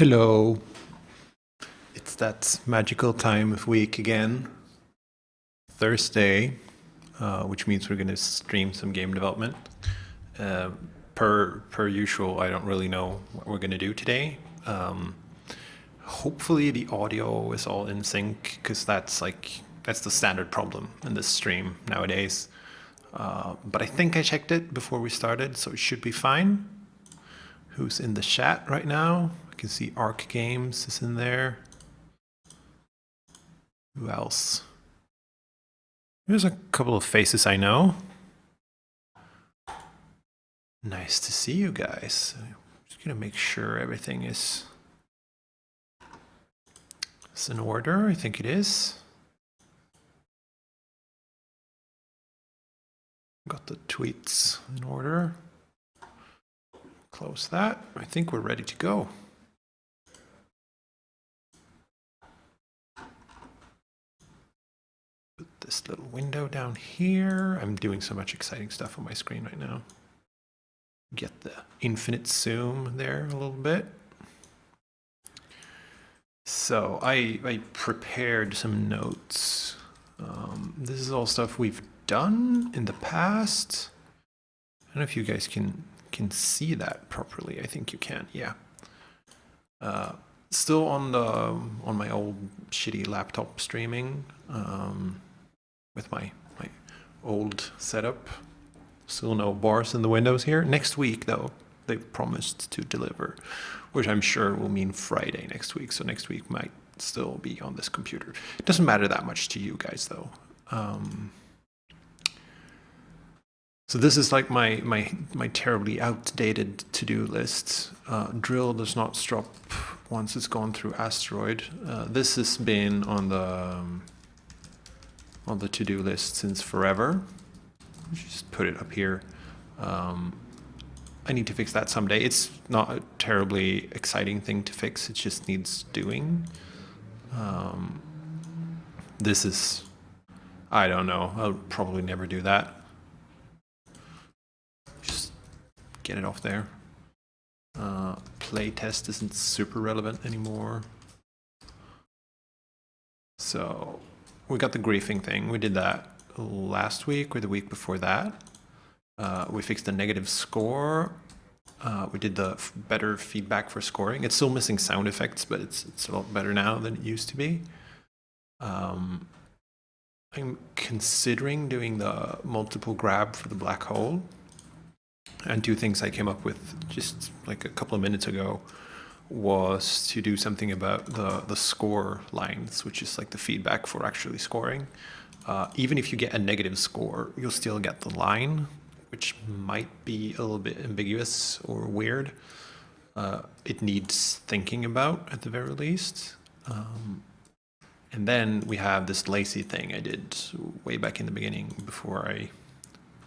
Hello. It's that magical time of week again. Thursday, which means we're going to stream some game development. Uh, per usual, I don't really know what we're going to do today. Hopefully the audio is all in sync because that's the standard problem in this stream nowadays. But I think I checked it before we started, so it should be fine. Who's in the chat right now? I can see Arc Games is in there. Who else? There's a couple of faces I know. Nice to see you guys. I'm just gonna make sure everything is in order. I think it is. Got the tweets in order. Close that. I think we're ready to go. Put this little window down here. I'm doing so much exciting stuff on my screen right now. Get the infinite zoom there a little bit. So I prepared some notes. This is all stuff we've done in the past. I don't know if you guys can see that properly. I think you can. Yeah. Still on my old shitty laptop streaming with my old setup. Still no bars in the windows here. Next week, though, they've promised to deliver, which I'm sure will mean Friday next week. So next week might still be on this computer. It doesn't matter that much to you guys, though. So this is like my terribly outdated to-do list. Drill does not stop once it's gone through asteroid. This has been on the to-do list since forever. Just put it up here. I need to fix that someday. It's not a terribly exciting thing to fix. It just needs doing. This is, I don't know. I'll probably never do that. Just get it off there. Playtest isn't super relevant anymore. So we got the griefing thing. We did that last week or the week before that. We fixed the negative score. We did the better feedback for scoring. It's still missing sound effects, but it's a lot better now than it used to be. I'm considering doing the multiple grab for the black hole. And two things I came up with just like a couple of minutes ago was to do something about the score lines, which is like the feedback for actually scoring. Even if you get a negative score, you'll still get the line, which might be a little bit ambiguous or weird. It needs thinking about at the very least. And then we have this lazy thing I did way back in the beginning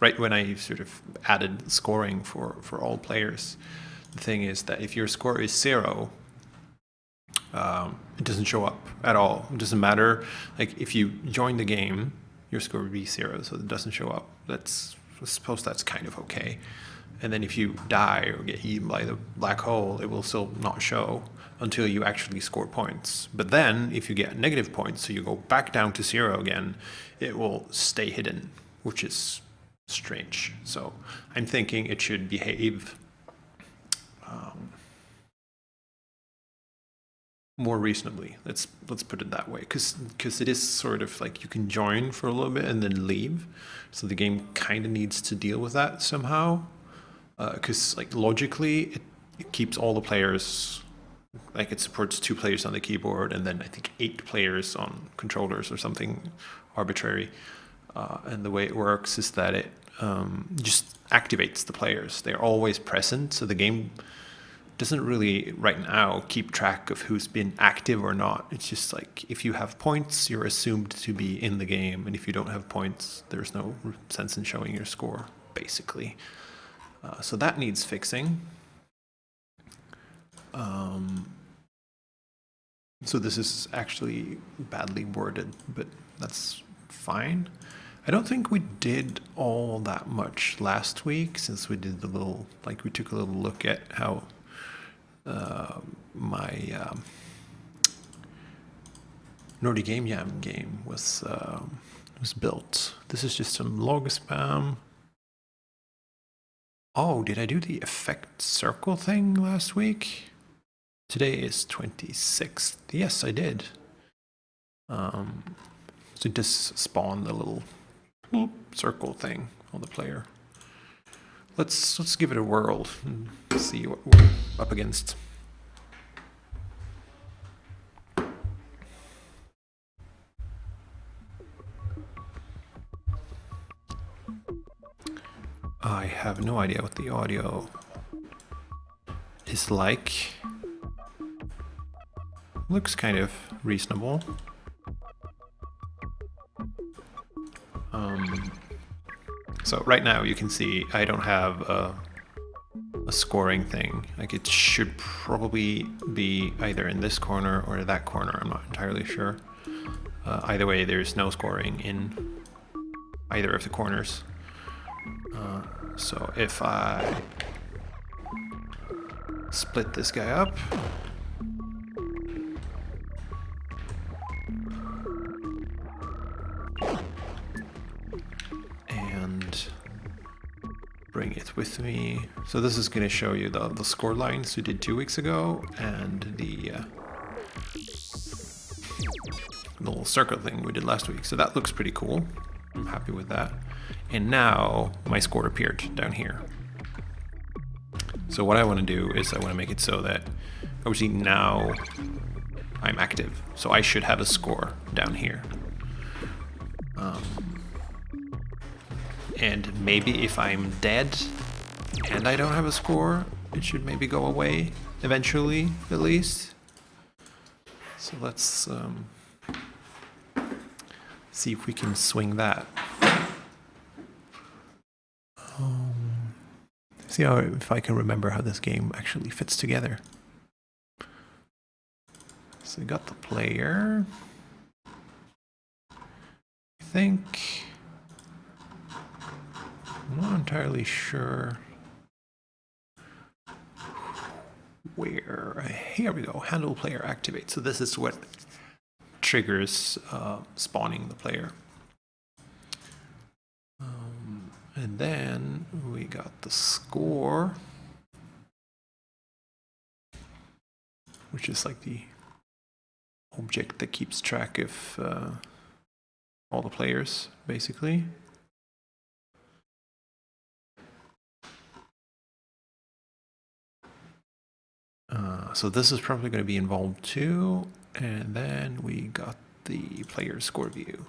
right when I sort of added scoring for all players. The thing is that if your score is 0, it doesn't show up at all. It doesn't matter. Like if you join the game, your score would be 0, so it doesn't show up. I suppose that's kind of okay. And then if you die or get eaten by the black hole, it will still not show until you actually score points. But then if you get negative points, so you go back down to 0 again, it will stay hidden, which is strange. So I'm thinking it should behave more reasonably. Let's put it that way, because it is sort of like you can join for a little bit and then leave. So the game kind of needs to deal with that somehow, because like logically it keeps all the players, like it supports 2 players on the keyboard and then I think 8 players on controllers or something arbitrary. And the way it works is that it just activates the players. They're always present, so the game doesn't really right now keep track of who's been active or not. It's just like if you have points, you're assumed to be in the game, and if you don't have points, there's no sense in showing your score, basically. So that needs fixing. So this is actually badly worded, but that's fine. I don't think we did all that much last week, since we did we took a little look at how my Nordic Game Jam game was built. This is just some log spam. Oh, did I do the effect circle thing last week? Today is 26th. Yes, I did. So just spawn the little circle thing on the player. Let's give it a whirl and see what we're up against. I have no idea what the audio is like. Looks kind of reasonable. So right now you can see I don't have a scoring thing. Like it should probably be either in this corner or that corner. I'm not entirely sure. Either way, there's no scoring in either of the corners. So if I split this guy up, and bring it with me. So this is going to show you the score lines we did 2 weeks ago and the little circle thing we did last week. So that looks pretty cool. I'm happy with that. And now my score appeared down here. So what I want to do is I want to make it so that obviously now I'm active. So I should have a score down here. And maybe if I'm dead and I don't have a score, it should maybe go away eventually, at least. So let's see if we can swing that. See if I can remember how this game actually fits together. So we got the player. I think I'm not entirely sure where. Here we go. Handle player activate. So this is what triggers spawning the player. And then we got the score, which is like the object that keeps track of all the players, basically. So this is probably going to be involved too. And then we got the player score view.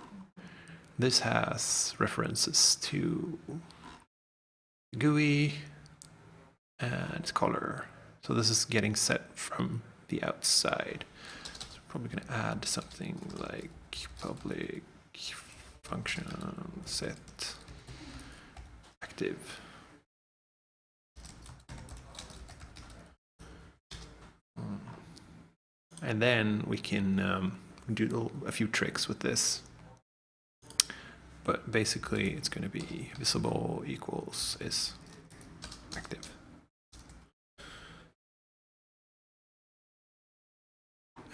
This has references to GUI and color. So this is getting set from the outside. So we're probably going to add something like public function set active. And then we can do a few tricks with this. But basically it's going to be visible equals is active.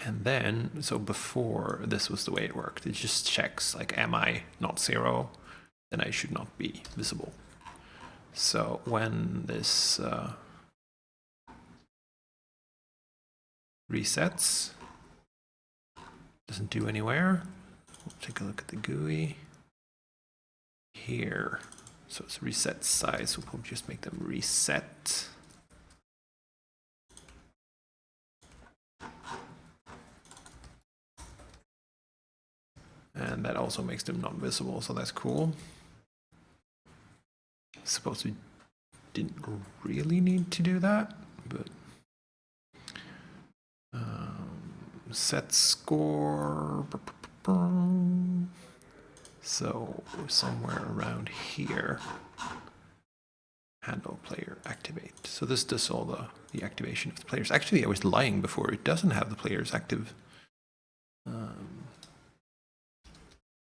And then, so before this was the way it worked. It just checks like, am I not 0? Then I should not be visible. So when this resets, doesn't do anywhere. We'll take a look at the GUI. Here, so it's reset size, so we'll just make them reset. And that also makes them not visible, so that's cool. I suppose we didn't really need to do that, but set score. So somewhere around here, handle player activate. So this does all the activation of the players. Actually, I was lying before. It doesn't have the players active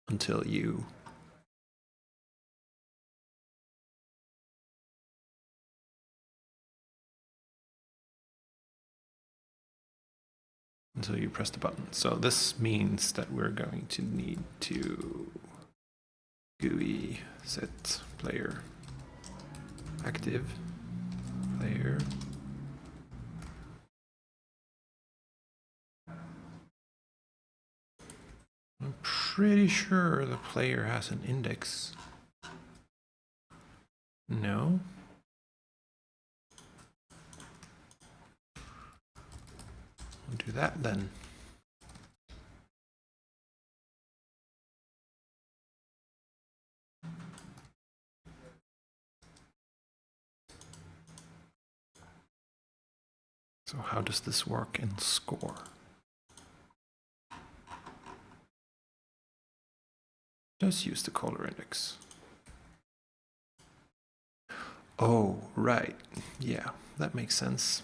until you until you press the button. So this means that we're going to need to GUI set player active player. I'm pretty sure the player has an index. No. We'll do that then. So how does this work in Score? Just use the color index. Oh, right. Yeah, that makes sense.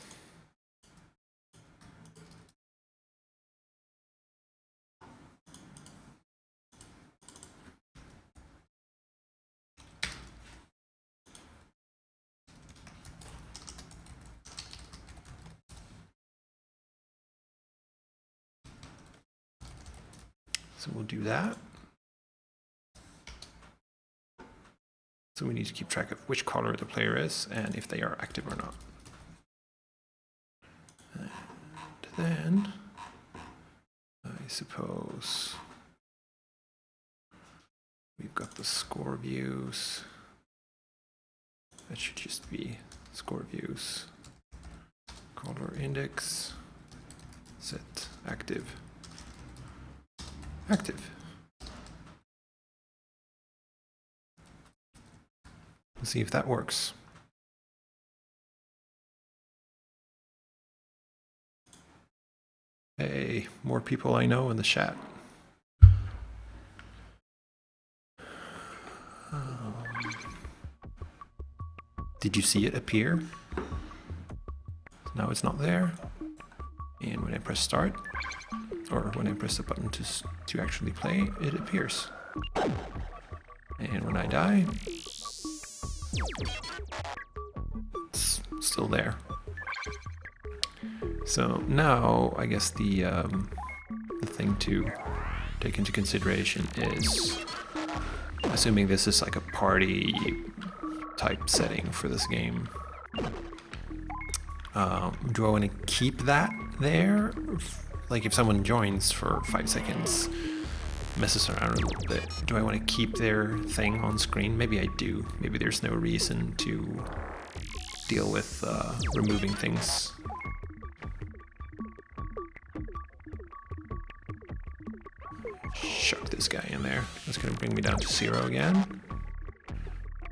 So we'll do that. So we need to keep track of which color the player is and if they are active or not. And then, I suppose, we've got the score views. That should just be score views. Color index, set active. Active. Let's see if that works. Hey, more people I know in the chat. Did you see it appear? Now it's not there. And when I press start, or when I press the button to actually play, it appears. And when I die, it's still there. So now I guess the thing to take into consideration is, assuming this is like a party type setting for this game, do I want to keep that there? Like if someone joins for 5 seconds, messes around a little bit, do I want to keep their thing on screen? Maybe I do. Maybe there's no reason to deal with removing things. Chuck this guy in there. That's going to bring me down to 0 again.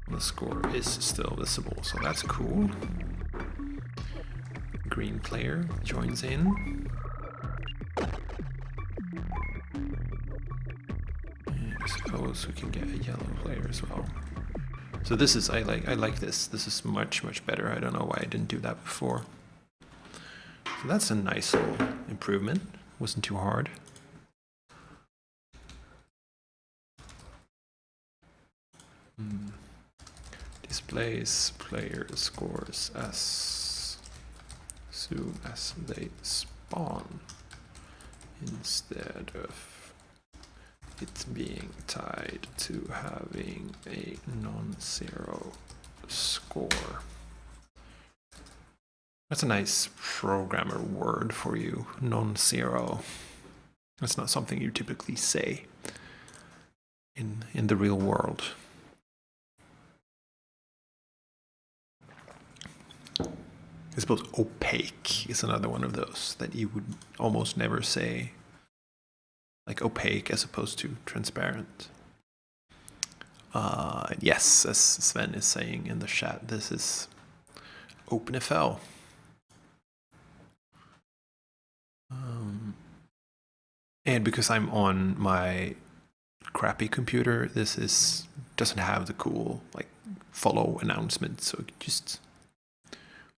The score is still visible, so that's cool. Green player joins in. And I suppose we can get a yellow player as well. So this is, I like this. This is much better. I don't know why I didn't do that before. So that's a nice little improvement. Wasn't too hard. Displays player scores as soon as they spawn, instead of it being tied to having a non-zero score. That's a nice programmer word for you, non-zero. That's not something you typically say in the real world. I suppose opaque is another one of those that you would almost never say, like opaque as opposed to transparent. Yes, as Sven is saying in the chat, this is OpenFL. And because I'm on my crappy computer, this doesn't have the cool like follow announcement, so just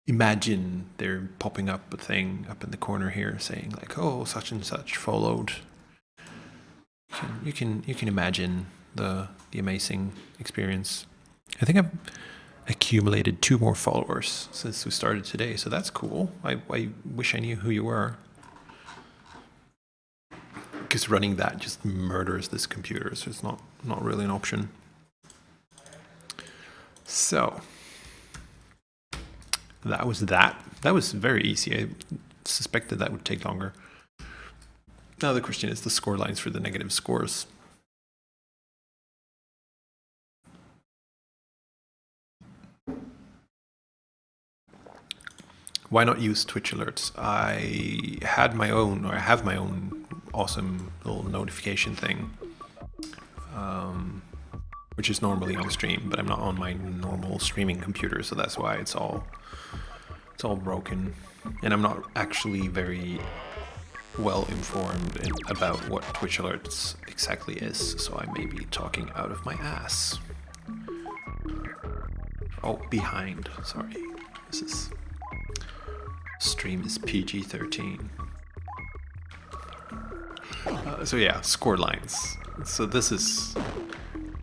imagine they're popping up a thing up in the corner here saying like, oh, such and such followed. You can imagine the amazing experience. I think I've accumulated 2 more followers since we started today, so that's cool. I wish I knew who you were. because running that just murders this computer, so it's not really an option. So that was that. That was very easy. I suspected that would take longer. Now the question is the score lines for the negative scores. Why not use Twitch alerts? I have my own awesome little notification thing, which is normally on stream, but I'm not on my normal streaming computer, so that's why it's all broken, and I'm not actually very well informed about what Twitch alerts exactly is, so I may be talking out of my ass. Oh, behind. Sorry, this is. Stream is PG-13. So yeah, score lines. So this is,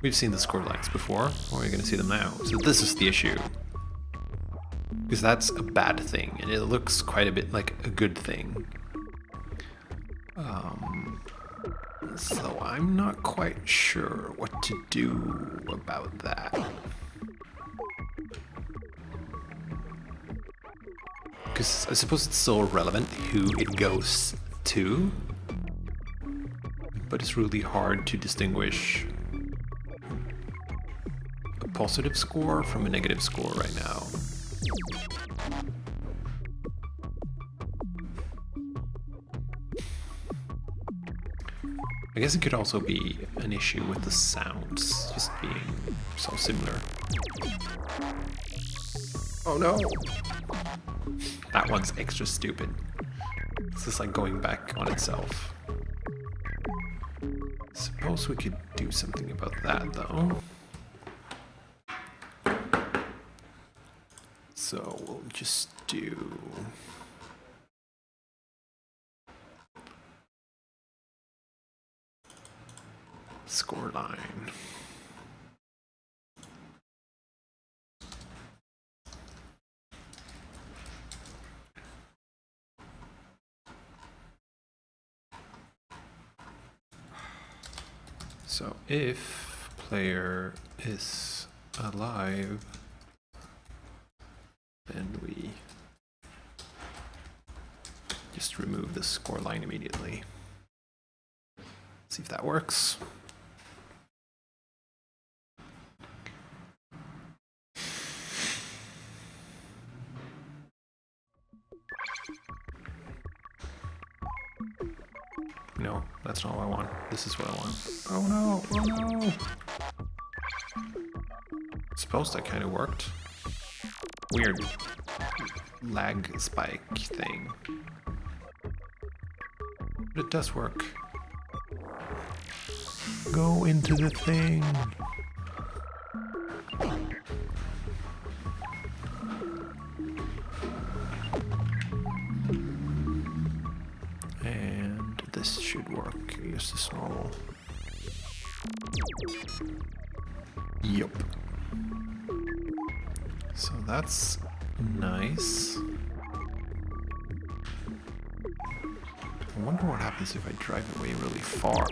we've seen the score lines before, or we're going to see them now. So this is the issue, because that's a bad thing, and it looks quite a bit like a good thing. So I'm not quite sure what to do about that. Because I suppose it's still relevant who it goes to, but it's really hard to distinguish a positive score from a negative score right now. I guess it could also be an issue with the sounds just being so similar. Oh no! That one's extra stupid. This is like going back on itself. Suppose we could do something about that though. So we'll just do... score line. So if player is alive, then we just remove the score line immediately. See if that works. No, that's not what I want. This is what I want. Oh no, oh no! I suppose that kind of worked. Weird lag spike thing. But it does work. Go into the thing! This should work. Use this normal. Yup. So that's nice. I wonder what happens if I drive away really far.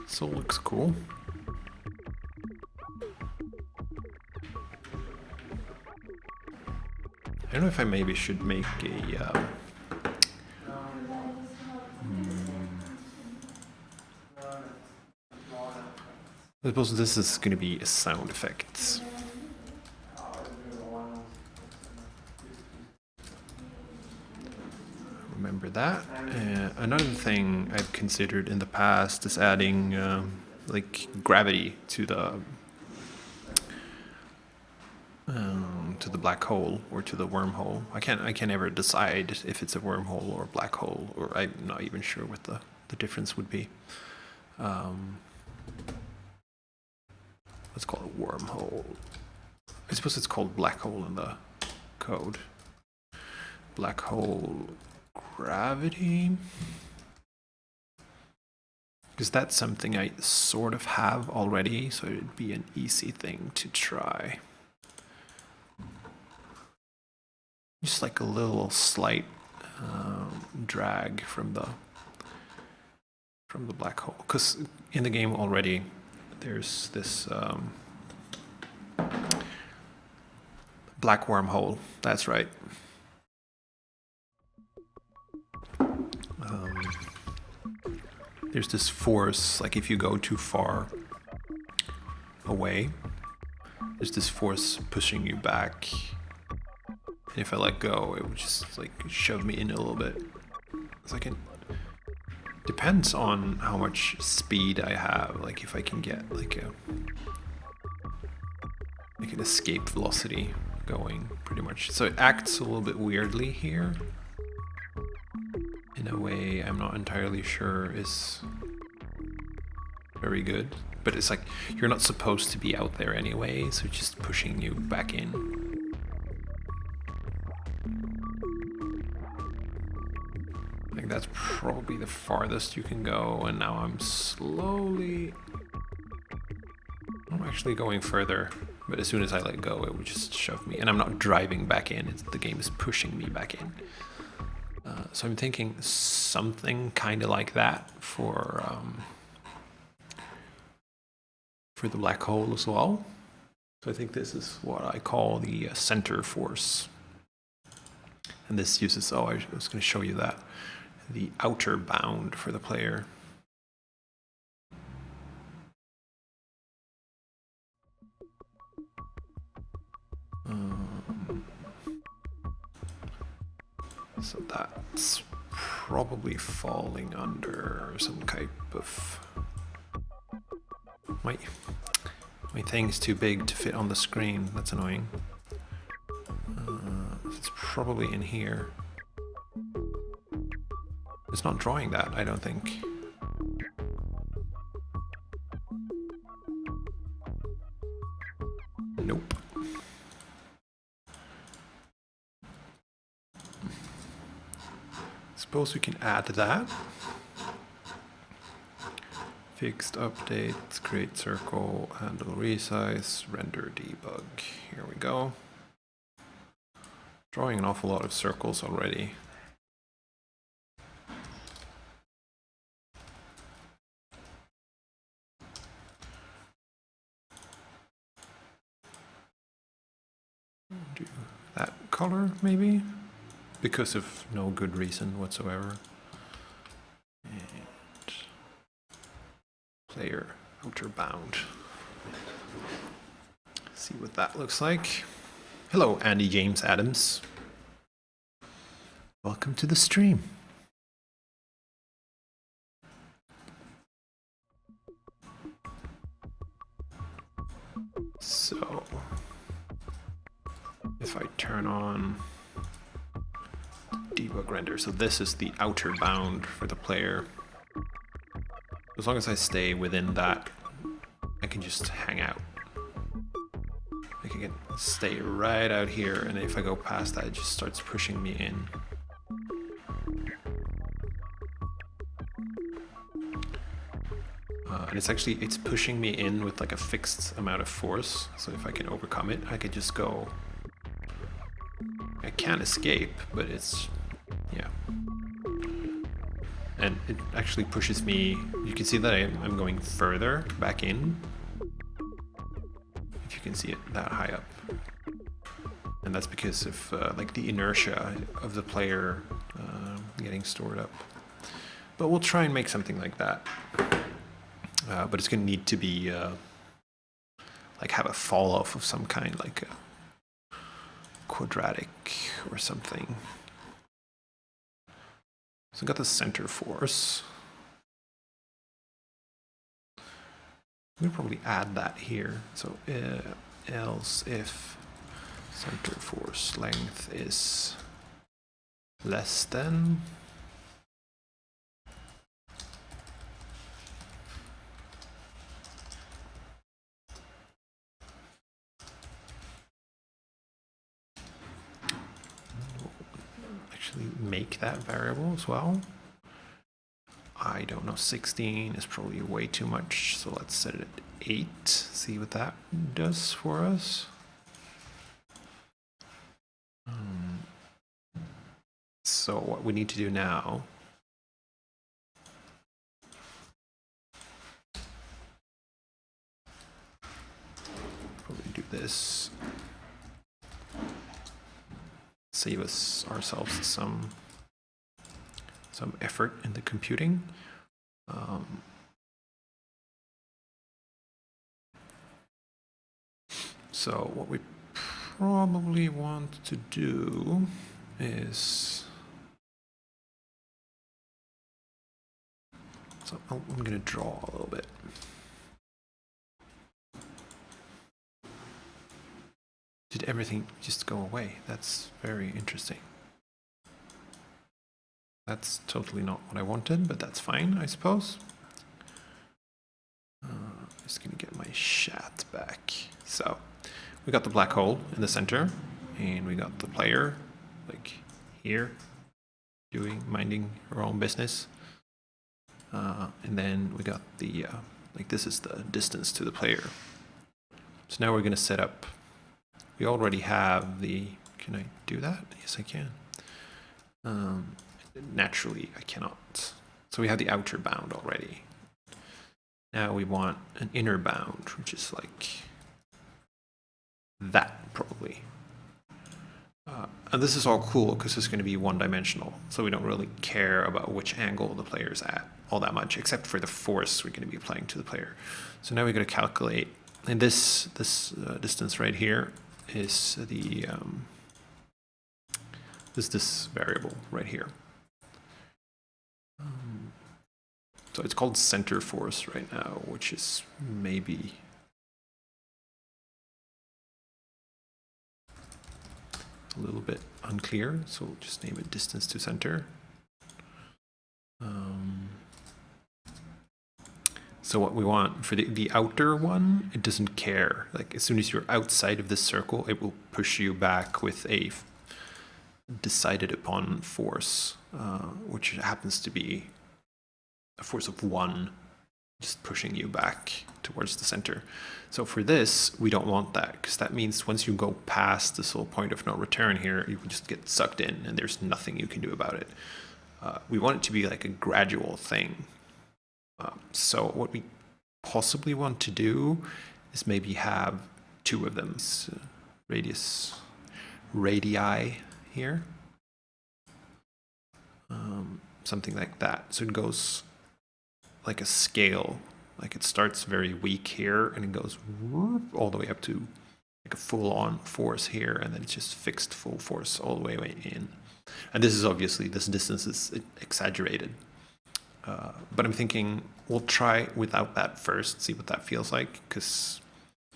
So it looks cool. I don't know if I maybe should make a I suppose this is going to be a sound effect. Remember that. Another thing I've considered in the past is adding like gravity to the black hole or to the wormhole. I can't ever decide if it's a wormhole or a black hole, or I'm not even sure what the difference would be. Let's call it wormhole. I suppose it's called black hole in the code. Black hole gravity. Because that's something I sort of have already, so it'd be an easy thing to try. Just like a little slight drag from the black hole, because in the game already there's this black wormhole. That's right. There's this force, like if you go too far away, there's this force pushing you back. And if I let go, it would just like shove me in a little bit. It's like it depends on how much speed I have. Like if I can get like an escape velocity going, pretty much. So it acts a little bit weirdly here. In a way I'm not entirely sure is very good. But it's like you're not supposed to be out there anyway, so it's just pushing you back in. I think that's probably the farthest you can go, and now I'm actually going further, but as soon as I let go it would just shove me, and I'm not driving back in, the game is pushing me back in. So I'm thinking something kind of like that for the black hole as well. So I think this is what I call the center force. And this uses, I was going to show you that, the outer bound for the player. So that's probably falling under some type of... My thing's too big to fit on the screen. That's annoying. It's probably in here. It's not drawing that, I don't think. Nope. Suppose we can add that. Fixed updates, create circle, handle resize, render debug. Here we go. Drawing an awful lot of circles already. Do that color maybe? Because of no good reason whatsoever. And player outer bound. See what that looks like. Hello, Andy James Adams. Welcome to the stream. So, if I turn on debug render, so this is the outer bound for the player. As long as I stay within that, I can just hang out. I can stay right out here, and if I go past that, it just starts pushing me in. And it's pushing me in with like a fixed amount of force. So if I can overcome it, I could just go. I can't escape, but it's, yeah. And it actually pushes me, you can see that I'm going further back in. If you can see it that high up. And that's because of like the inertia of the player getting stored up. But we'll try and make something like that. But it's going to need to be like have a fall off of some kind, like a quadratic or something. So I got the center force. I'm going to probably add that here. So else if center force length is less than make that variable as well. I don't know, 16 is probably way too much, so let's set it at 8, see what that does for us. So what we need to do now probably do this. Save ourselves some effort in the computing. So what we probably want to do is, so I'm going to draw a little bit. Did everything just go away? That's very interesting. That's totally not what I wanted, but that's fine, I suppose. Just gonna get my chat back. So we got the black hole in the center, and we got the player like here minding her own business, and then we got the like this is the distance to the player. So now we're gonna set up, we already have the, can I do that? Yes, I can. Naturally I cannot. So we have the outer bound already. Now we want an inner bound, which is like that probably. And this is all cool because it's going to be one-dimensional, so we don't really care about which angle the player's at all that much, except for the force we're going to be applying to the player. So now we're going to calculate, and this distance right here is the this variable right here. So it's called center force right now, which is maybe a little bit unclear. So we'll just name it distance to center. So what we want for the outer one, it doesn't care. Like as soon as you're outside of this circle, it will push you back with a decided upon force, which happens to be a force of 1, just pushing you back towards the center. So for this, we don't want that, because that means once you go past this whole point of no return here, you can just get sucked in and there's nothing you can do about it. We want it to be like a gradual thing. So what we possibly want to do is maybe have 2 of them, radii here, something like that. So it goes like a scale, like it starts very weak here and it goes all the way up to like a full-on force here, and then it's just fixed full force all the way in. And this is obviously, this distance is exaggerated, but I'm thinking we'll try without that first, see what that feels like, because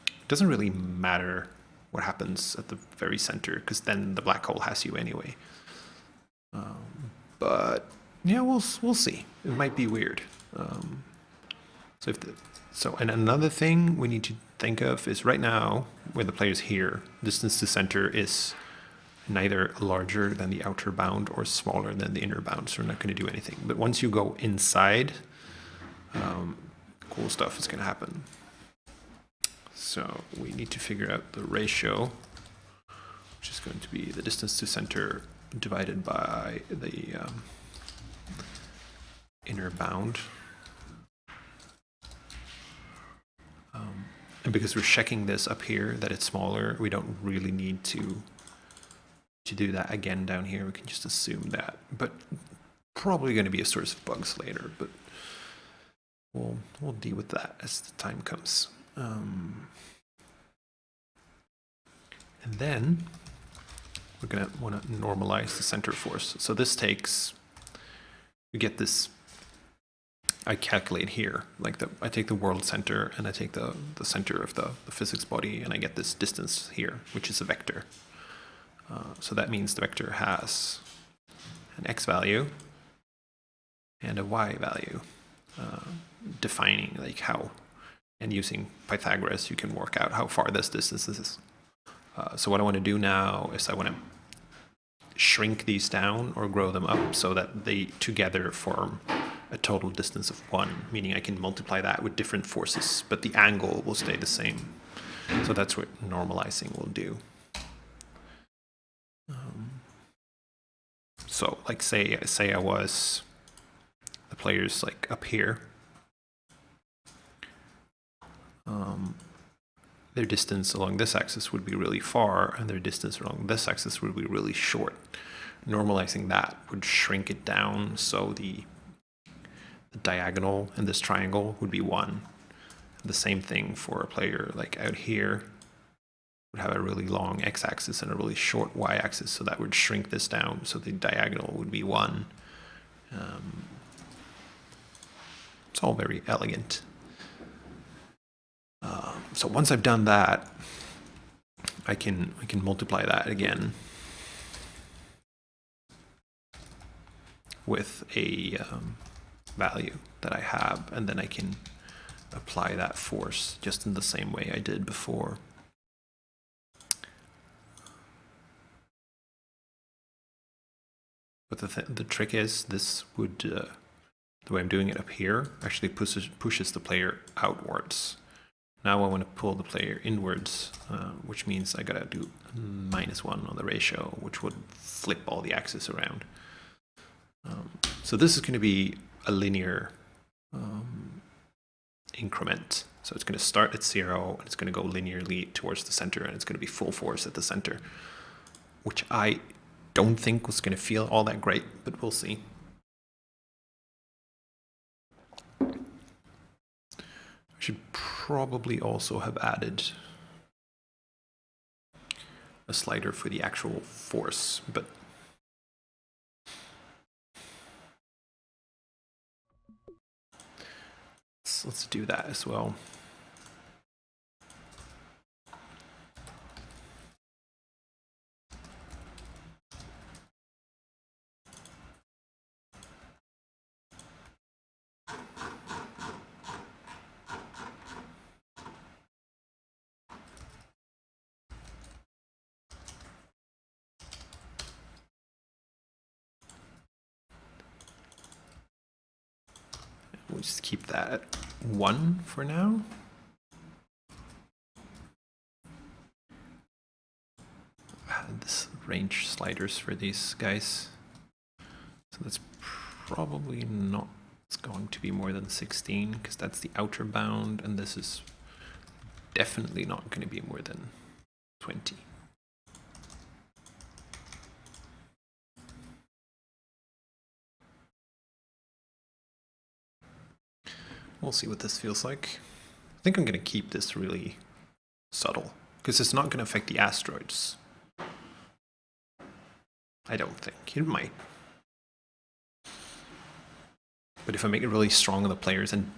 it doesn't really matter what happens at the very center, because then the black hole has you anyway. But yeah, we'll see. It might be weird. And another thing we need to think of is right now, where the player's here, distance to center is neither larger than the outer bound or smaller than the inner bound, so we're not going to do anything. But once you go inside, cool stuff is going to happen. So we need to figure out the ratio, which is going to be the distance to center divided by the inner bound. And because we're checking this up here that it's smaller, we don't really need to do that again down here. We can just assume that, but probably going to be a source of bugs later, but we'll deal with that as the time comes. And then we're going to want to normalize the center force. So this takes, we get this, I calculate here, like I take the world center and I take the center of the physics body, and I get this distance here, which is a vector. So that means the vector has an x value and a y value, defining like how, and using Pythagoras you can work out how far this distance is. So what I want to do now is I want to shrink these down or grow them up so that they together form a total distance of 1, meaning I can multiply that with different forces, but the angle will stay the same. So that's what normalizing will do. So like say I was the players like up here. Their distance along this axis would be really far, and their distance along this axis would be really short. Normalizing that would shrink it down, so the diagonal in this triangle would be 1. The same thing for a player like out here would have a really long x-axis and a really short y-axis, so that would shrink this down, so the diagonal would be 1. It's all very elegant. So once I've done that, I can multiply that again with a value that I have, and then I can apply that force just in the same way I did before. But the trick is, this would, the way I'm doing it up here, actually pushes the player outwards. Now I want to pull the player inwards, which means I gotta do -1 on the ratio, which would flip all the axes around. So this is going to be a linear increment. So it's going to start at 0, and it's going to go linearly towards the center, and it's going to be full force at the center, which I don't think was going to feel all that great, but we'll see. I should probably also have added a slider for the actual force, but let's do that as well. We'll just keep that at 1 for now. Add this range sliders for these guys. So that's probably not, it's going to be more than 16, because that's the outer bound, and this is definitely not going to be more than 20. We'll see what this feels like. I think I'm going to keep this really subtle, because it's not going to affect the asteroids. I don't think. It might. But if I make it really strong on the players and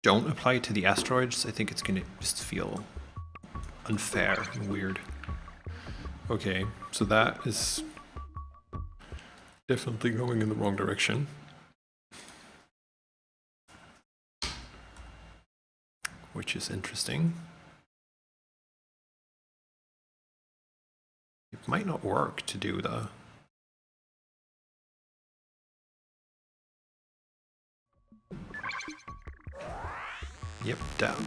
don't apply it to the asteroids, I think it's going to just feel unfair and weird. Okay, so that is definitely going in the wrong direction. Which is interesting. It might not work to do the... Yep, down.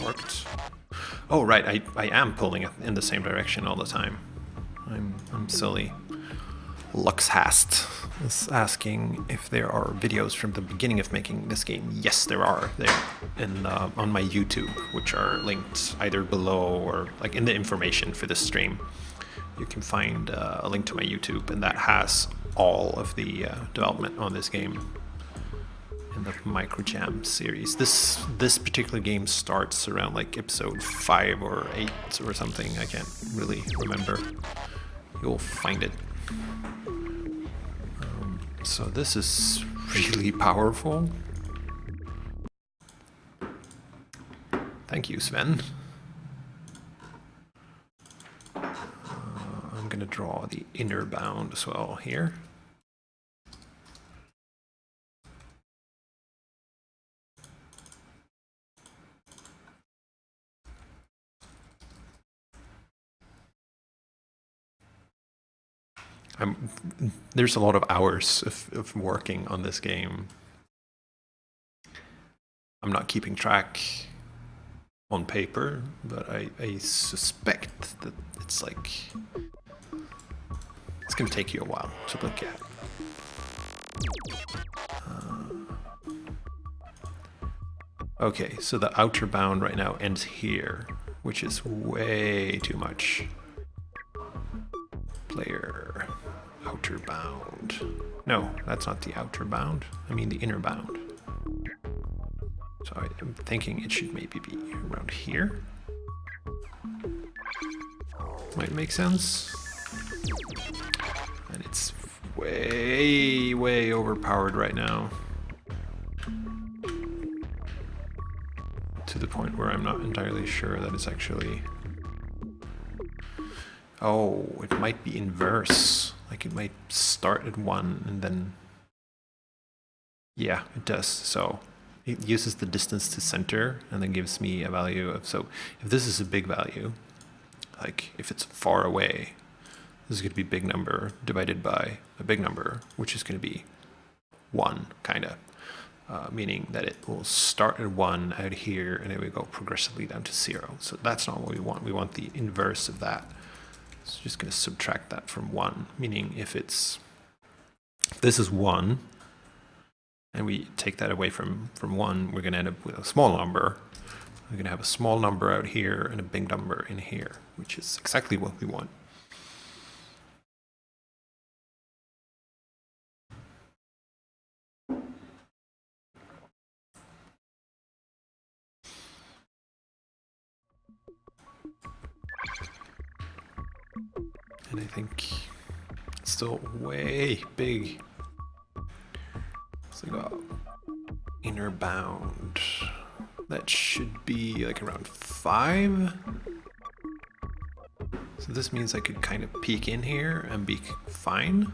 Worked. Oh, right, I am pulling it in the same direction all the time. I'm silly. Luxhast is asking if there are videos from the beginning of making this game. Yes, there are. They're on my YouTube, which are linked either below or like in the information for this stream. You can find a link to my YouTube, and that has all of the development on this game in the Microjam series. This particular game starts around like episode 5 or 8 or something. I can't really remember. You'll find it. So this is really powerful. Thank you, Sven. I'm going to draw the inner bound as well here. There's a lot of hours of working on this game. I'm not keeping track on paper, but I suspect that it's like, it's going to take you a while to look at. Okay, so the outer bound right now ends here, which is way too much. Player, outer bound. No, that's not the outer bound. I mean the inner bound. So I'm thinking it should maybe be around here. Might make sense. And it's way, way overpowered right now. To the point where I'm not entirely sure that it's actually... Oh, it might be inverse. Like it might start at 1 and then... Yeah, it does. So it uses the distance to center and then gives me a value of... So if this is a big value, like if it's far away, this is going to be a big number divided by a big number, which is going to be 1, kind of. Meaning that it will start at 1 out here and it will go progressively down to 0. So that's not what we want. We want the inverse of that. So just going to subtract that from 1, meaning if this is 1 and we take that away from 1, we're going to end up with a small number. We're going to have a small number out here and a big number in here, which is exactly what we want. And I think it's still way big. So we got inner bound. That should be like around 5. So this means I could kind of peek in here and be fine.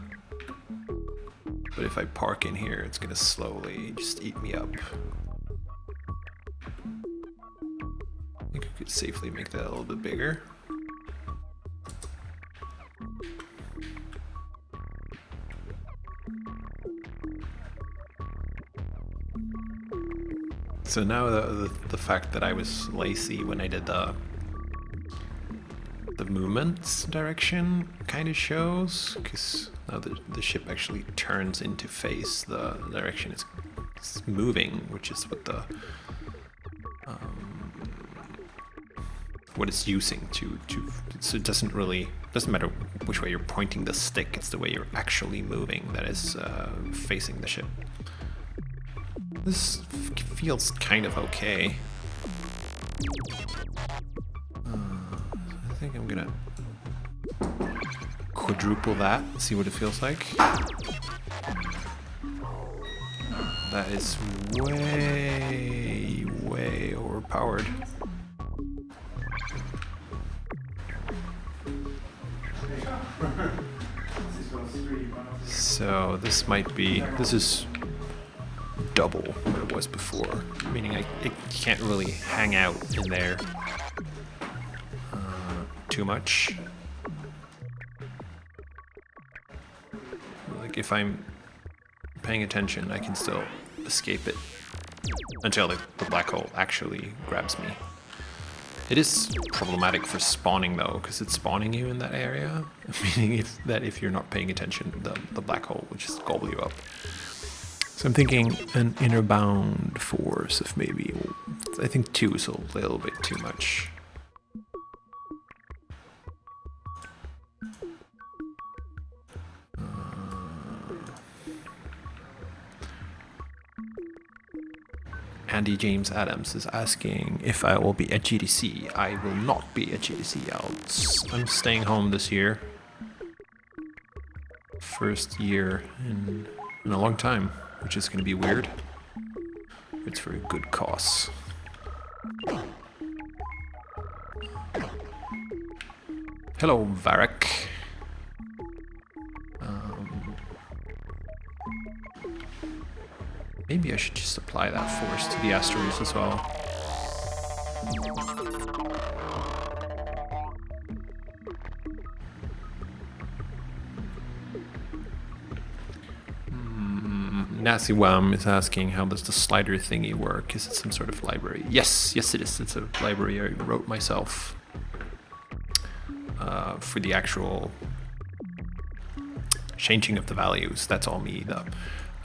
But if I park in here, it's gonna slowly just eat me up. I think I could safely make that a little bit bigger. So now the fact that I was lazy when I did the movements direction kind of shows, because now the ship actually turns into face the direction it's moving, which is what the what it's using to so it doesn't matter which way you're pointing the stick, it's the way you're actually moving that is facing the ship. This feels kind of okay. I think I'm gonna quadruple that, see what it feels like. That is way, way overpowered. So this is double what it was before, meaning it can't really hang out in there too much. Like if I'm paying attention, I can still escape it until the black hole actually grabs me. It is problematic for spawning though, because it's spawning you in that area, meaning if you're not paying attention, the black hole will just gobble you up. So I'm thinking an inner bound force of maybe, I think 2 is a little bit too much. Andy James Adams is asking if I will be at GDC. I will not be at GDC. I'm staying home this year. First year in a long time, which is going to be weird. It's for a good cause. Hello, Varek. Maybe I should just apply that force to the asteroids as well. Nazi Wham is asking, how does the slider thingy work? Is it some sort of library? Yes, it is. It's a library I wrote myself for the actual changing of the values. That's all me.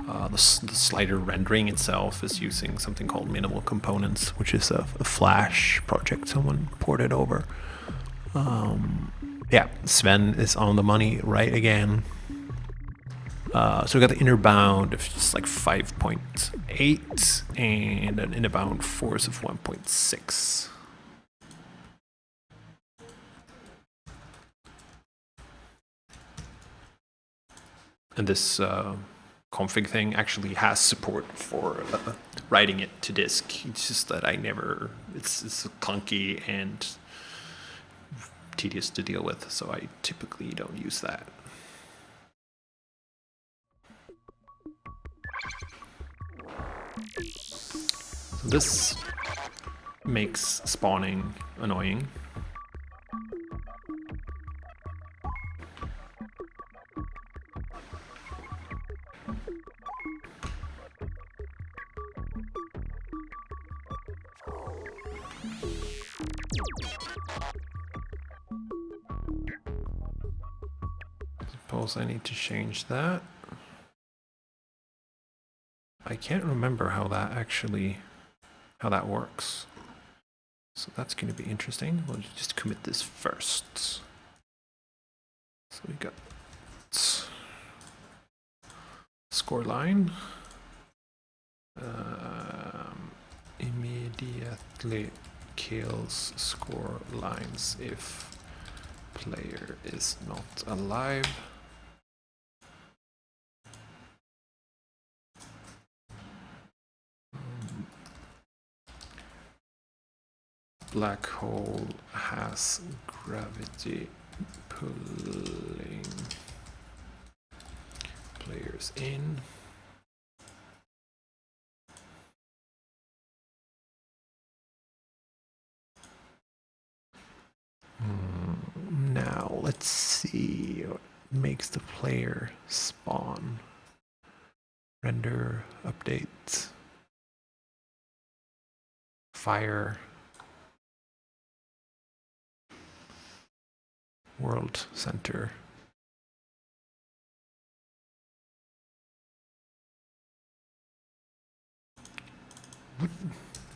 The slider rendering itself is using something called minimal components, which is a Flash project someone ported over. Yeah, Sven is on the money right again. So we got the inner bound of just like 5.8 and an inner bound force of 1.6. And this config thing actually has support for writing it to disk. It's just that it's clunky and tedious to deal with, so I typically don't use that. So this makes spawning annoying. Suppose I need to change that. I can't remember how that works. So that's going to be interesting. We'll just commit this first. So we got score line. Immediately kills score lines if player is not alive. Black hole has gravity pulling players in. Now let's see what makes the player spawn. Render, update, fire, world center.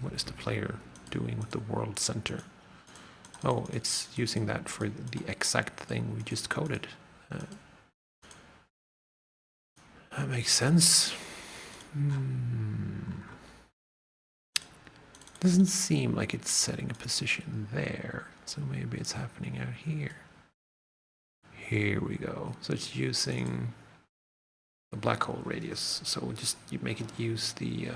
What is the player doing with the world center? Oh, it's using that for the exact thing we just coded. That makes sense. Doesn't seem like it's setting a position there, so maybe it's happening out here. Here we go. So it's using the black hole radius. So just you make it use the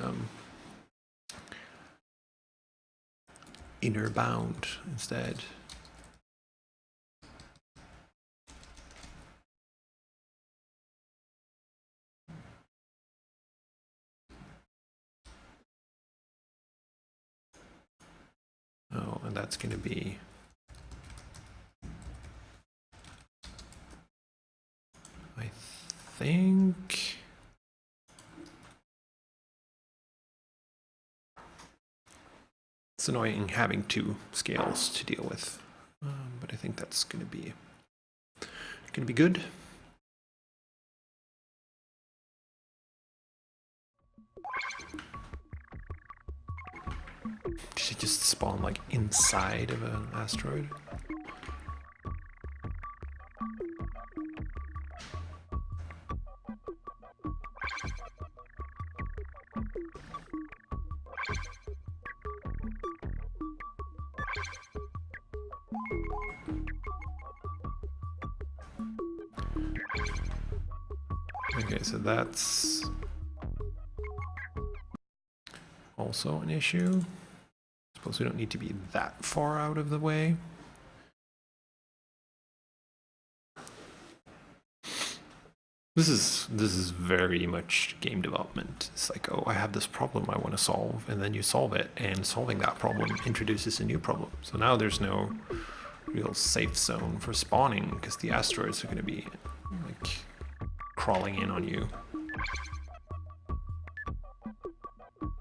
inner bound instead. Oh, and that's going to be I think it's annoying having two scales to deal with, but I think that's going to be good. Should just spawn like inside of an asteroid. Okay, so that's also an issue. Suppose we don't need to be that far out of the way. This is very much game development. It's like, oh, I have this problem I want to solve, and then you solve it, and solving that problem introduces a new problem. So now there's no real safe zone for spawning because the asteroids are going to be like crawling in on you.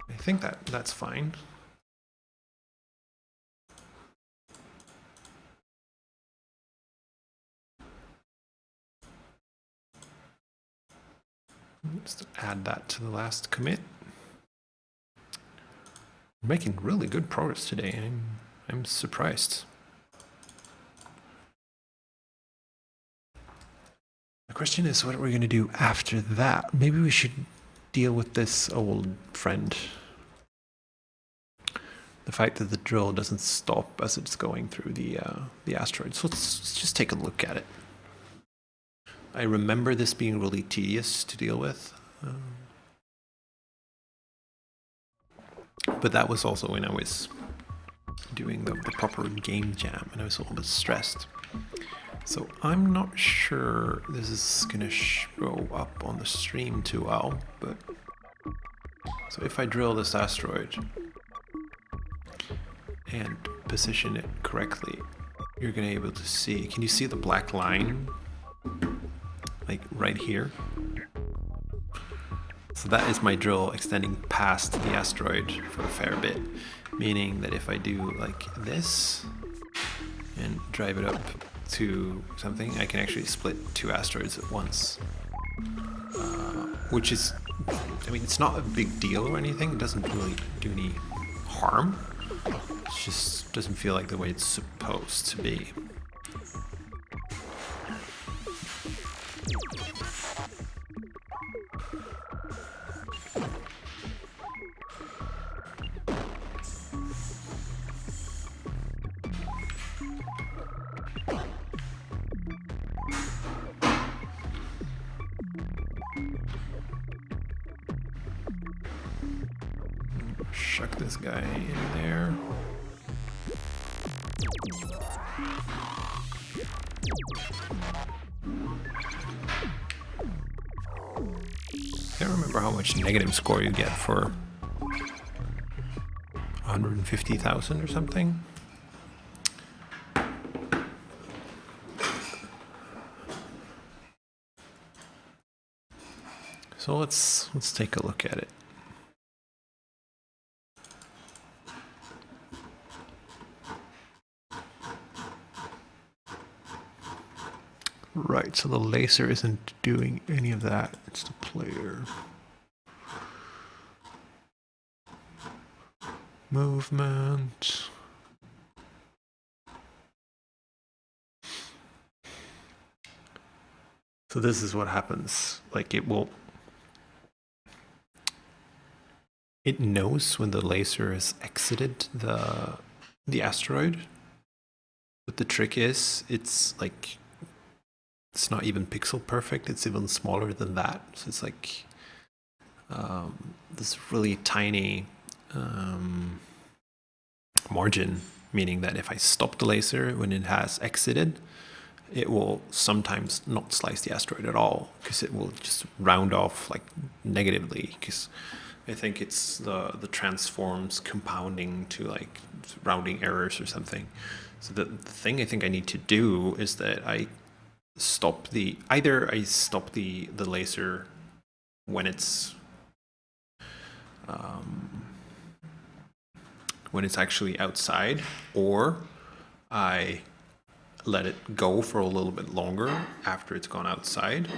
I think that's fine. Just add that to the last commit. We're making really good progress today. I'm surprised. The question is, what are we going to do after that? Maybe we should deal with this old friend. The fact that the drill doesn't stop as it's going through the asteroid. So let's just take a look at it. I remember this being really tedious to deal with. But that was also when I was doing the proper game jam and I was a little bit stressed. So I'm not sure this is gonna show up on the stream too well, but so if I drill this asteroid and position it correctly, you're gonna be able to see, can you see the black line? Like right here? So that is my drill extending past the asteroid for a fair bit, meaning that if I do like this and drive it up to something, I can actually split two asteroids at once, which is, I mean, it's not a big deal or anything. It doesn't really do any harm. It just doesn't feel like the way it's supposed to be. Chuck this guy in there. I can't remember how much negative score you get for 150,000 or something. So let's take a look at it. Right, so the laser isn't doing any of that, it's the player. Movement. So this is what happens, like it knows when the laser has exited the asteroid, but the trick is it's like, it's not even pixel perfect, it's even smaller than that. So it's like this really tiny margin, meaning that if I stop the laser when it has exited, it will sometimes not slice the asteroid at all, because it will just round off like negatively, because I think it's the transforms compounding to like rounding errors or something. So the thing I think I need to do is that I stop the laser when it's actually outside, or I let it go for a little bit longer after it's gone outside,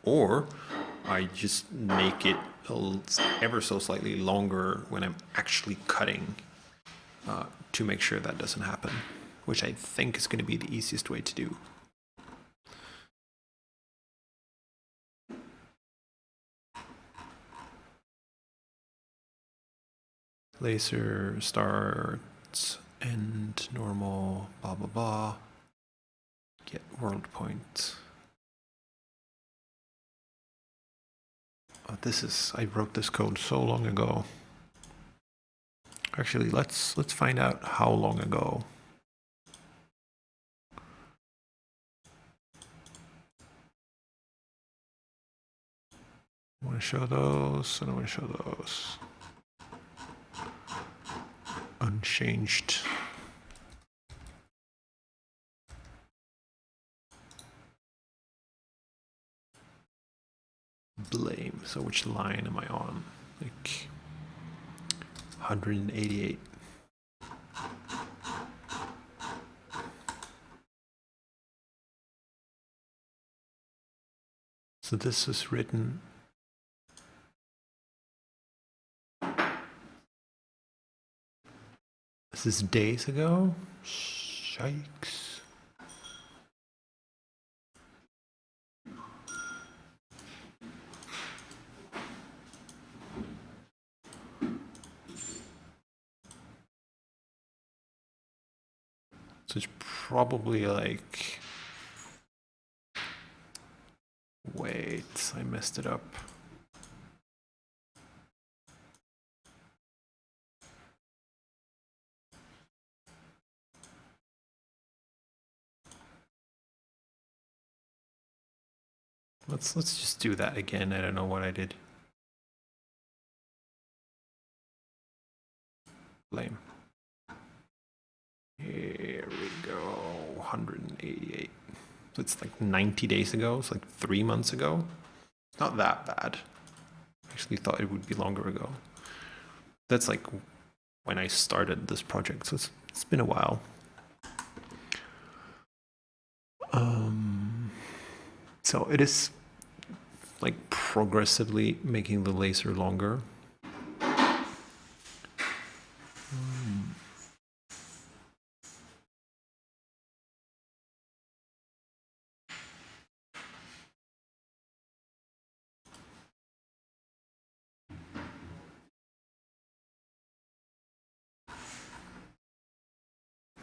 or I just make it ever so slightly longer when I'm actually cutting to make sure that doesn't happen, which I think is going to be the easiest way to do. Laser starts, end, normal, blah, blah, blah. Get world point. Oh, I wrote this code so long ago. Actually, let's find out how long ago. I want to show those, and I want to show those. Unchanged. Blame. So which line am I on? Like 188. So this is written is days ago. Shikes. So it's probably like... Wait, I messed it up. Let's just do that again. I don't know what I did. Lame. Here we go. 188. So it's like 90 days ago. It's like 3 months ago. Not that bad. I actually thought it would be longer ago. That's like when I started this project, so it's been a while. So it is like progressively making the laser longer.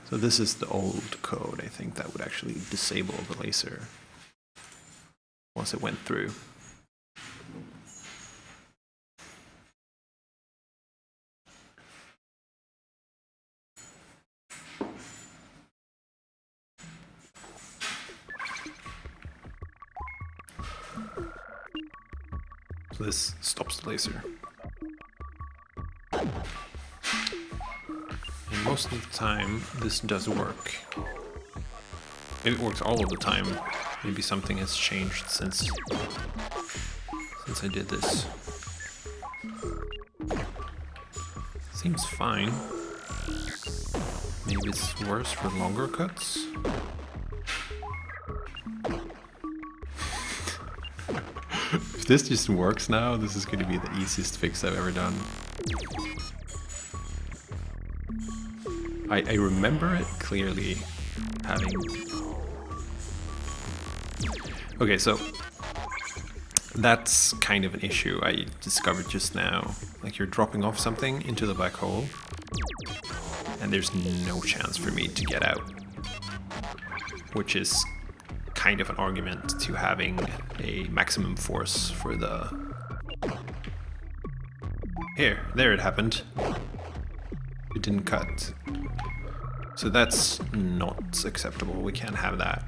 So this is the old code, I think, that would actually disable the laser once it went through. So this stops the laser. And most of the time, this does work. Maybe it works all of the time. Maybe something has changed since I did this. Seems fine. Maybe it's worse for longer cuts. If this just works now, this is going to be the easiest fix I've ever done. I remember it clearly having... Okay, so that's kind of an issue I discovered just now. Like, you're dropping off something into the black hole, and there's no chance for me to get out. Which is kind of an argument to having a maximum force for the... There it happened. It didn't cut. So that's not acceptable. We can't have that.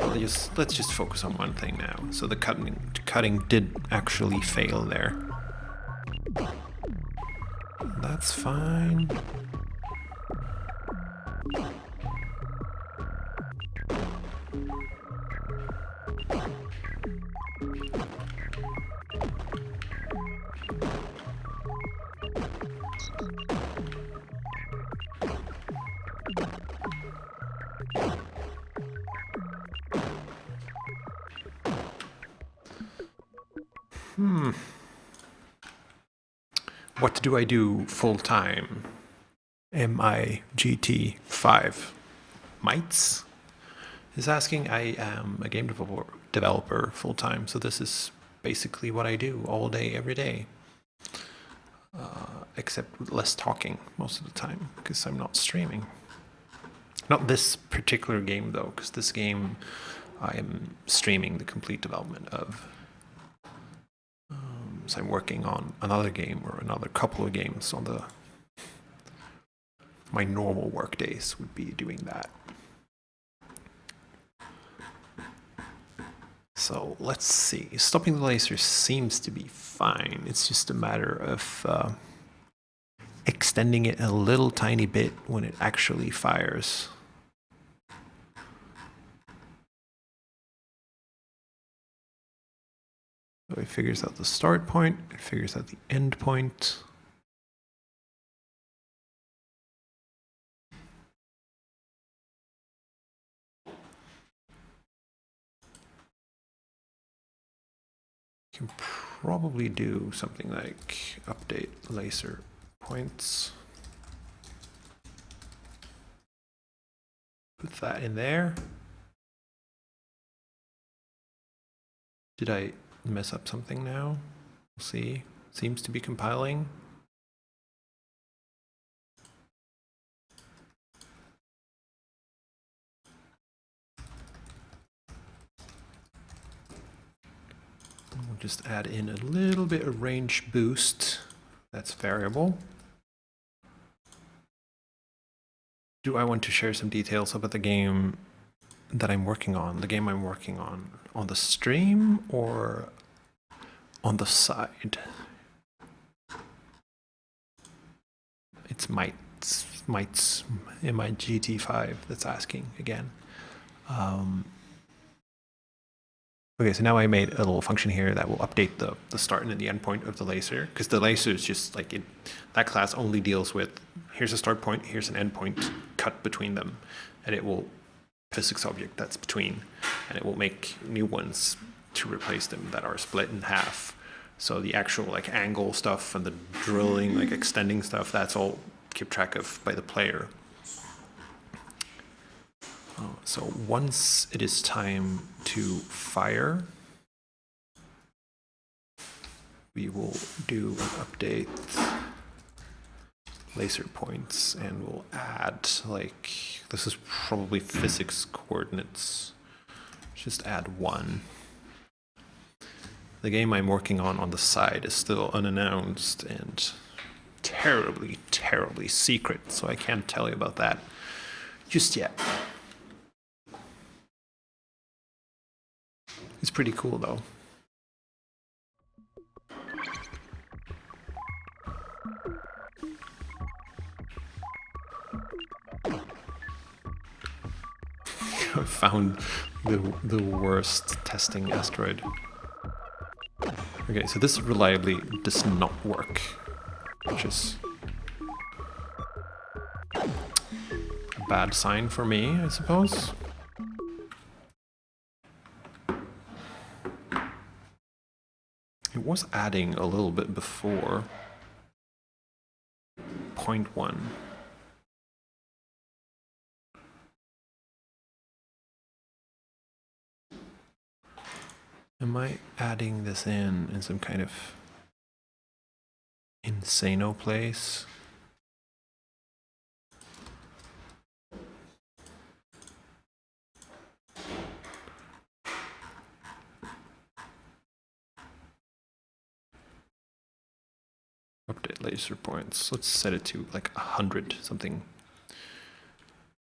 Let's just focus on one thing now. So the cutting did actually fail there. That's fine. What do I do full time? MIGT5. Mites is asking. I am a game developer full time, so this is basically what I do all day, every day. Except with less talking most of the time, because I'm not streaming. Not this particular game though, because this game I am streaming the complete development of. So I'm working on another game or another couple of games on the... My normal work days would be doing that. So let's see. Stopping the laser seems to be fine. It's just a matter of extending it a little tiny bit when it actually fires. So it figures out the start point, it figures out the end point. You can probably do something like update laser points. Put that in there. Did I mess up something now? We'll see. Seems to be compiling. We'll just add in a little bit of range boost. That's variable. Do I want to share some details about the game that I'm working on? The game I'm working on the stream or on the side? It's mites in my GT5 that's asking again. Okay, so now I made a little function here that will update the start and the end point of the laser, because the laser is just like that class only deals with, here's a start point, here's an end point, cut between them, and it will physics object that's between, and it will make new ones to replace them that are split in half. So the actual like angle stuff and the drilling, like extending stuff, that's all kept track of by the player. So once it is time to fire, we will do an update laser points, and we'll add, like, this is probably physics coordinates. Just add 1. The game I'm working on the side is still unannounced and terribly, terribly secret, so I can't tell you about that just yet. It's pretty cool though. I found the worst testing asteroid. Okay, so this reliably does not work, which is a bad sign for me, I suppose. It was adding a little bit before 0.1. Am I adding this in some kind of insano place? Update laser points. Let's set it to like 100, something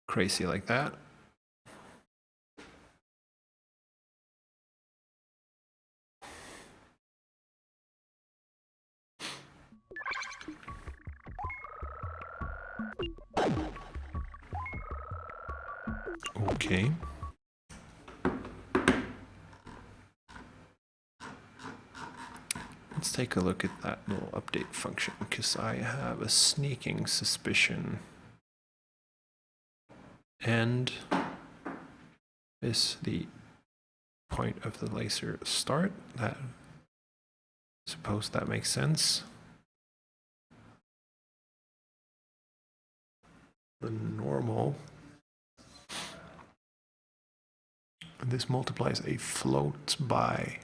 crazy like that. Okay. Let's take a look at that little update function, because I have a sneaking suspicion. And is the point of the laser start? That, suppose that makes sense. The normal. And this multiplies a float by.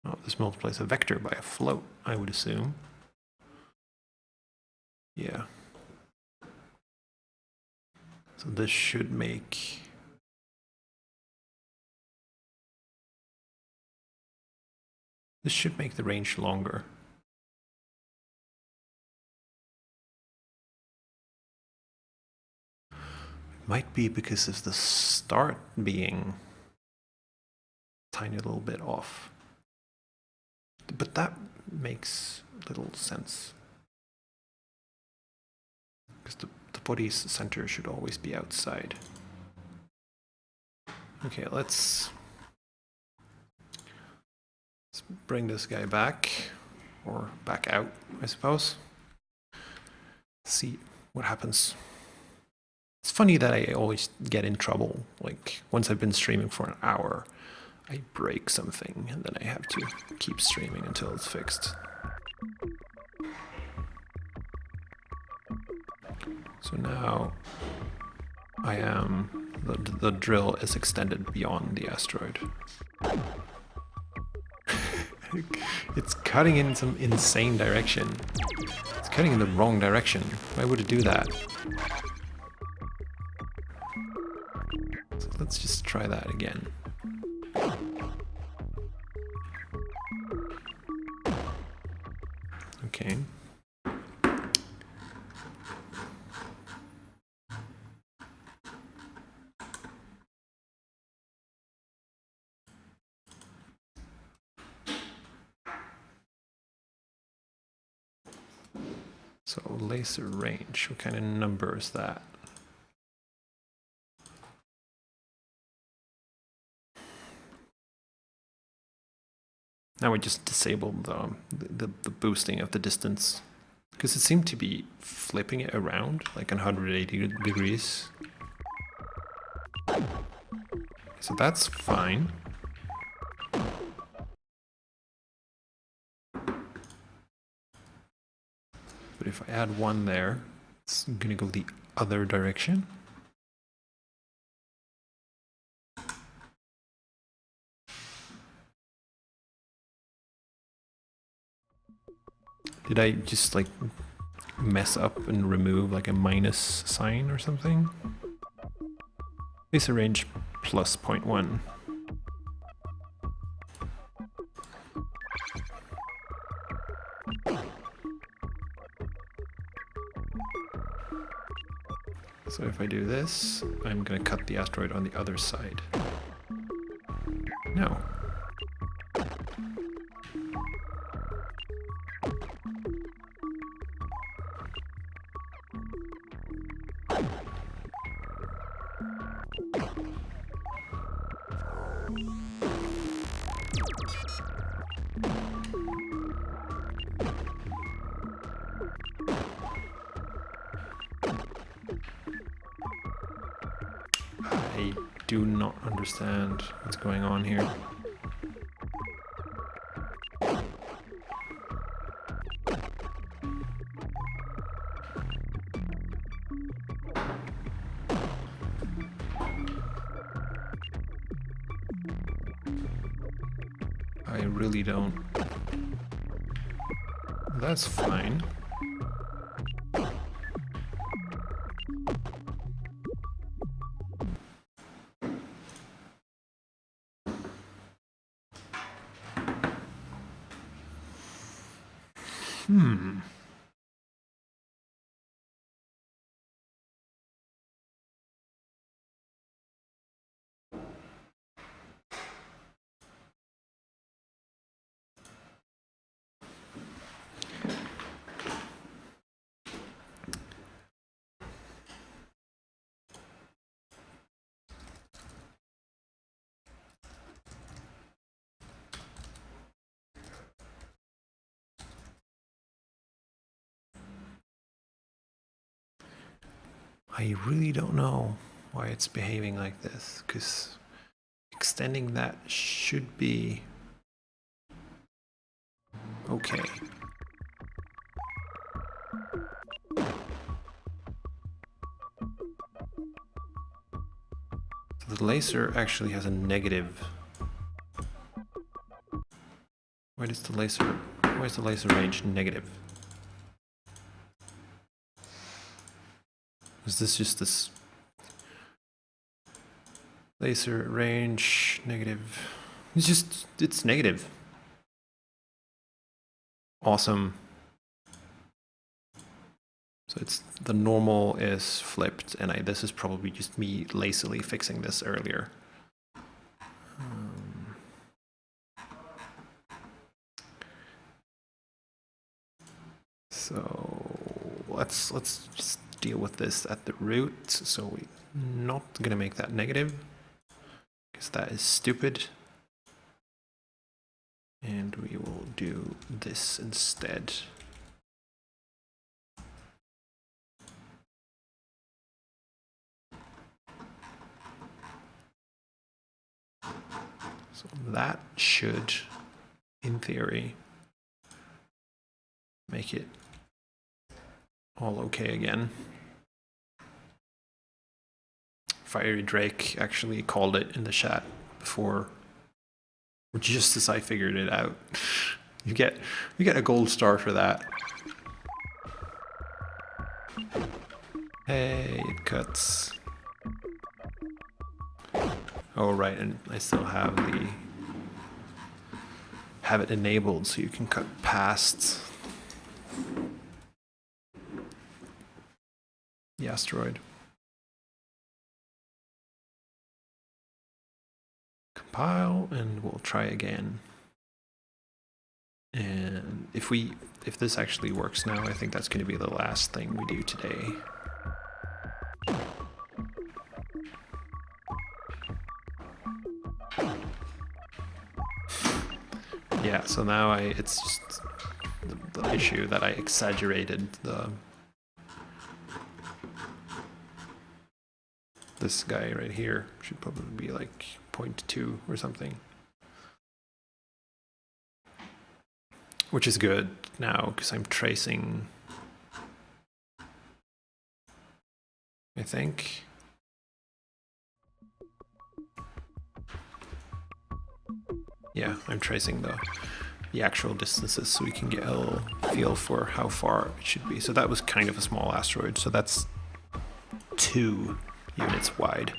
Oh, this multiplies a vector by a float, I would assume. Yeah. So this should make the range longer. It might be because of the start being a tiny little bit off. But that makes little sense. Because the body's center should always be outside. Okay, let's bring this guy back, or back out, I suppose. See what happens. It's funny that I always get in trouble. Like, once I've been streaming for an hour, I break something and then I have to keep streaming until it's fixed. So now I am, the drill is extended beyond the asteroid. It's cutting in some insane direction. It's cutting in the wrong direction. Why would it do that? So let's just try that again. Okay. So laser range, what kind of number is that? Now we just disabled the boosting of the distance, because it seemed to be flipping it around like 180 degrees. So that's fine. But if I add one there, it's gonna go the other direction. Did I just like mess up and remove like a minus sign or something? Laser range plus 0.1. So if I do this, I'm gonna cut the asteroid on the other side. No. I do not understand what's going on here. I really don't. That's fine. I really don't know why it's behaving like this, because extending that should be okay. So the laser actually has a negative. Why is the laser range negative? Is this just this laser range negative? It's negative. Awesome. So it's the normal is flipped, and this is probably just me lazily fixing this earlier. So let's just deal with this at the root. So we're not gonna make that negative, because that is stupid. And we will do this instead. So that should, in theory, make it all okay again. Fiery Drake actually called it in the chat before, just as I figured it out. You get a gold star for that. Hey, it cuts. Oh right, and I still have it enabled so you can cut past the asteroid. Compile, and we'll try again. And if this actually works now, I think that's going to be the last thing we do today. Yeah, so now it's just the issue that I exaggerated this guy right here should probably be like 0.2 or something. Which is good now because I'm tracing, I think. Yeah, I'm tracing the actual distances so we can get a little feel for how far it should be. So that was kind of a small asteroid, so that's 2 units wide.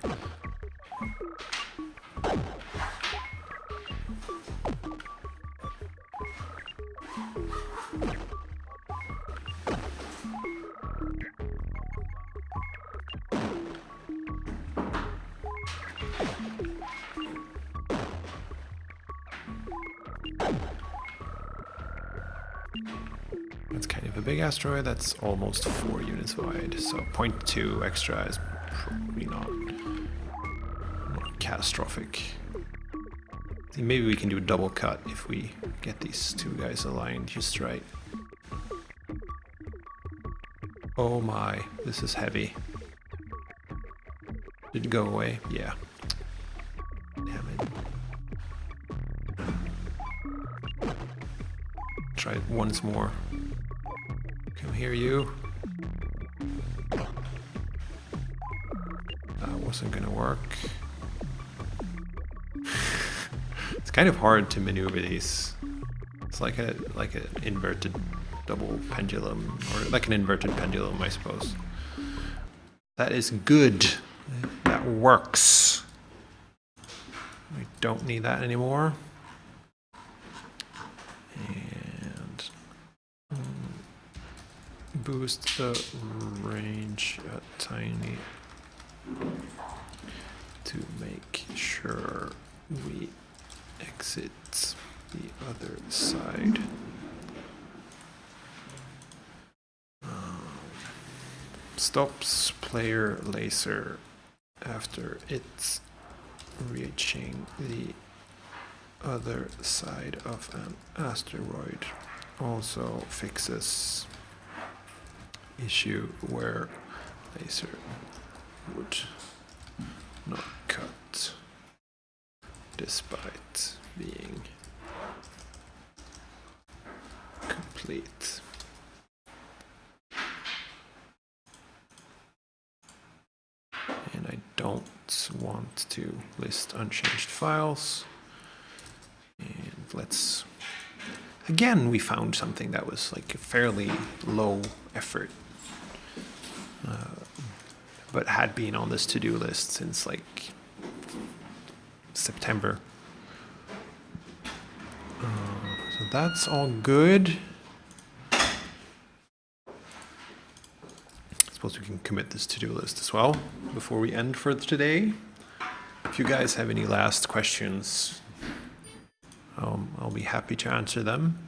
That's kind of a big asteroid. That's almost 4 units wide, so 0.2 extra is probably not catastrophic. See, maybe we can do a double cut if we get these two guys aligned just right. Oh my, this is heavy. Did it go away? Yeah. Damn it. Try it once more. Come here, you. That wasn't gonna work. It's kind of hard to maneuver these. It's like an inverted double pendulum, or like an inverted pendulum, I suppose. That is good. That works. We don't need that anymore. And boost the range a tiny to make sure we exit the other side. Stops player laser after it's reaching the other side of an asteroid. Also fixes issue where laser would not cut despite being complete. And I don't want to list unchanged files. And let's, again, we found something that was like a fairly low effort, but had been on this to-do list since like September. So that's all good. I suppose we can commit this to-do list as well before we end for today. If you guys have any last questions, I'll be happy to answer them.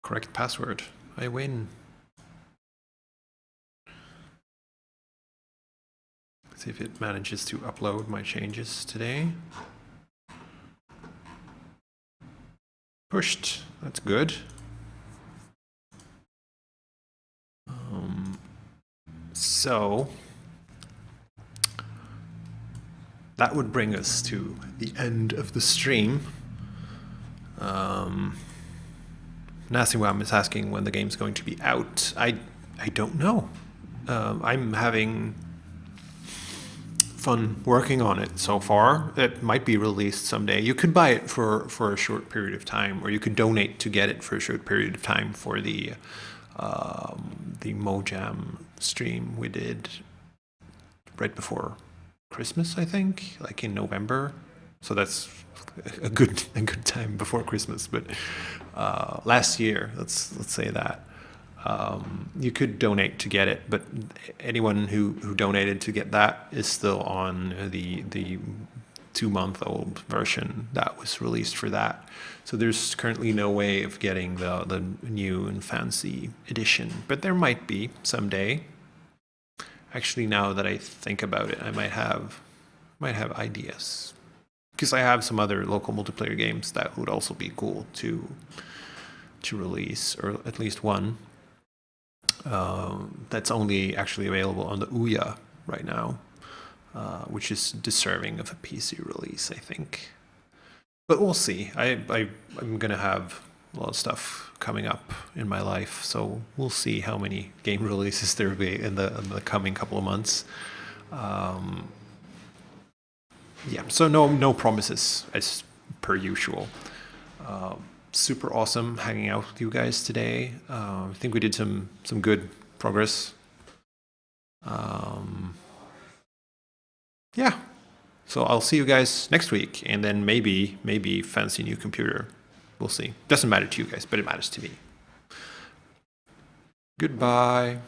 Correct password. I win. See if it manages to upload my changes today. pushed. That's good. So that would bring us to the end of the stream. Nasiwam is asking when the game's going to be out. I don't know. I'm having fun working on it so far. It might be released someday. You could buy it for a short period of time, or you could donate to get it for a short period of time for the Mojam stream we did right before Christmas, I think, like in November. So that's a good time before Christmas. But last year, let's say that. You could donate to get it, but anyone who donated to get that is still on the 2-month-old version that was released for that. So there's currently no way of getting the new and fancy edition, but there might be someday. Actually, now that I think about it, I might have ideas, because I have some other local multiplayer games that would also be cool to release, or at least one. That's only actually available on the Ouya right now, which is deserving of a PC release, I think. But we'll see. I'm gonna have a lot of stuff coming up in my life, so we'll see how many game releases there will be in the coming couple of months. Yeah, so no promises as per usual. Super awesome hanging out with you guys today. I think we did some good progress. Yeah, so I'll see you guys next week, and then maybe fancy new computer. We'll see. Doesn't matter to you guys, but it matters to me. Goodbye.